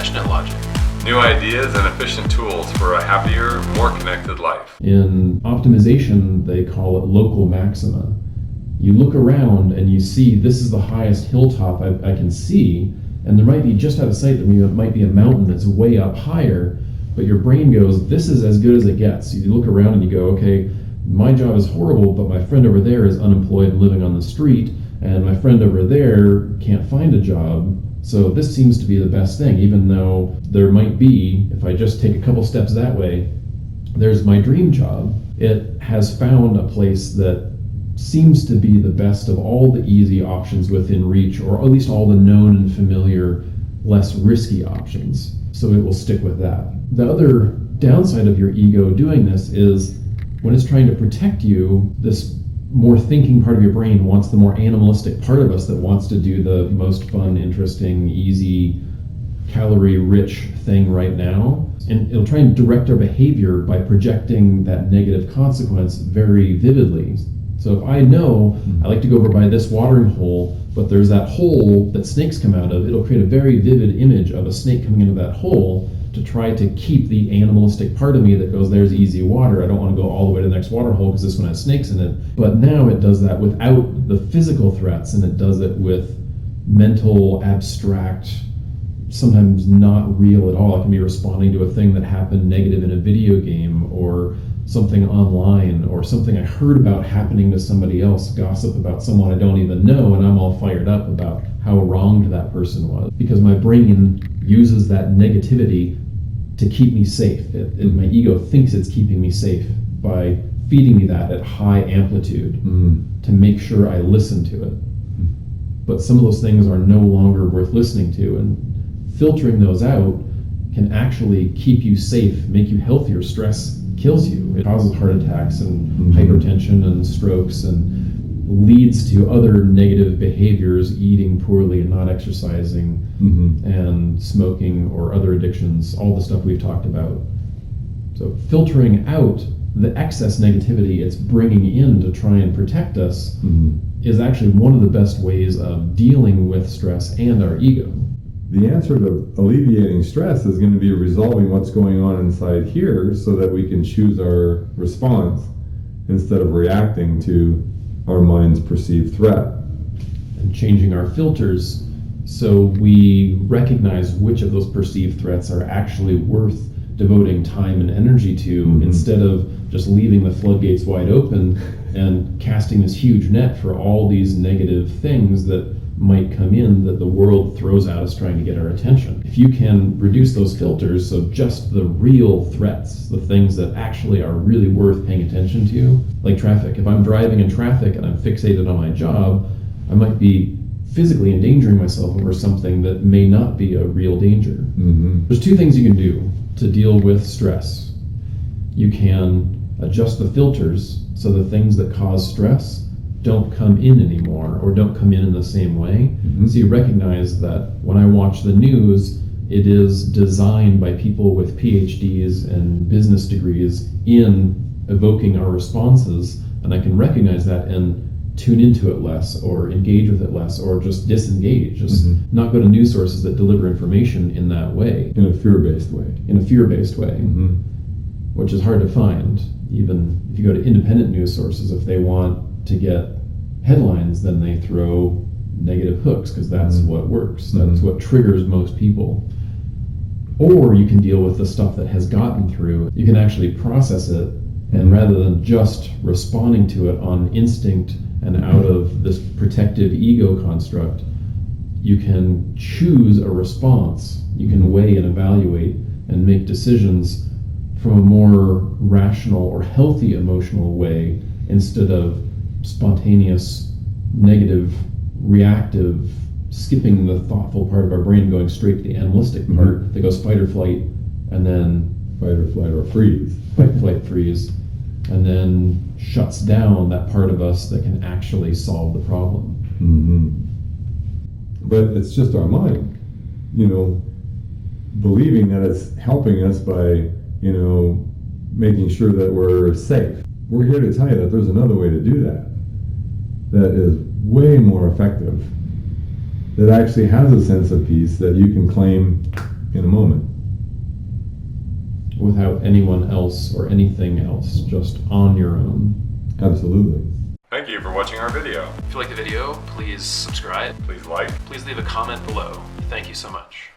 compassionate logic. New ideas and efficient tools for a happier, more connected life. In optimization, they call it local maxima. You look around and you see this is the highest hilltop I can see, and there might be just out of sight, there might be a mountain that's way up higher, but your brain goes, this is as good as it gets. You look around and you go, okay, my job is horrible, but my friend over there is unemployed and living on the street, and my friend over there can't find a job. So this seems to be the best thing, even though there might be, if I just take a couple steps that way, there's my dream job. It has found a place that seems to be the best of all the easy options within reach, or at least all the known and familiar, less risky options. So it will stick with that. The other downside of your ego doing this is when it's trying to protect you, this more thinking part of your brain wants the more animalistic part of us that wants to do the most fun, interesting, easy, calorie-rich thing right now. And it'll try and direct our behavior by projecting that negative consequence very vividly. So if I know I like to go over by this watering hole, but there's that hole that snakes come out of, it'll create a very vivid image of a snake coming into that hole to try to keep the animalistic part of me that goes, there's easy water. I don't want to go all the way to the next water hole because this one has snakes in it. But now it does that without the physical threats, and it does it with mental, abstract, sometimes not real at all. It can be responding to a thing that happened negative in a video game, or something online, or something I heard about happening to somebody else, gossip about someone I don't even know, and I'm all fired up about how wronged that person was. Because my brain uses that negativity to keep me safe. My ego thinks it's keeping me safe by feeding me that at high amplitude to make sure I listen to it. But some of those things are no longer worth listening to, and filtering those out can actually keep you safe, make you healthier. Stress kills you. It causes heart attacks and hypertension and strokes, and leads to other negative behaviors, eating poorly and not exercising, and smoking or other addictions, all the stuff we've talked about. So filtering out the excess negativity it's bringing in to try and protect us is actually one of the best ways of dealing with stress and our ego. The answer to alleviating stress is going to be resolving what's going on inside here so that we can choose our response instead of reacting to our mind's perceived threat. And changing our filters so we recognize which of those perceived threats are actually worth devoting time and energy to, instead of just leaving the floodgates wide open and casting this huge net for all these negative things that might come in that the world throws at us trying to get our attention. If you can reduce those filters, so just the real threats, the things that actually are really worth paying attention to, like traffic. If I'm driving in traffic and I'm fixated on my job, I might be physically endangering myself over something that may not be a real danger. There's two things you can do to deal with stress. You can adjust the filters so the things that cause stress don't come in anymore, or don't come in the same way. So you recognize that when I watch the news, it is designed by people with PhDs and business degrees in evoking our responses, and I can recognize that and tune into it less, or engage with it less, or just disengage, just not go to news sources that deliver information in that way. In a fear-based way. In a fear-based way, which is hard to find. Even if you go to independent news sources, if they want to get headlines, then they throw negative hooks, because that's what works. That's what triggers most people. Or you can deal with the stuff that has gotten through. You can actually process it, and rather than just responding to it on instinct and out of this protective ego construct, you can choose a response. You can weigh and evaluate and make decisions from a more rational or healthy emotional way, instead of spontaneous, negative, reactive, skipping the thoughtful part of our brain, going straight to the animalistic part that goes fight or flight, and then fight or flight or freeze. Fight, flight, freeze, and then shuts down that part of us that can actually solve the problem. But it's just our mind, believing that it's helping us by, making sure that we're safe. We're here to tell you that there's another way to do that is way more effective, that actually has a sense of peace that you can claim in a moment. Without anyone else or anything else, just on your own. Absolutely. Thank you for watching our video. If you like the video, please subscribe. Please like. Please leave a comment below. Thank you so much.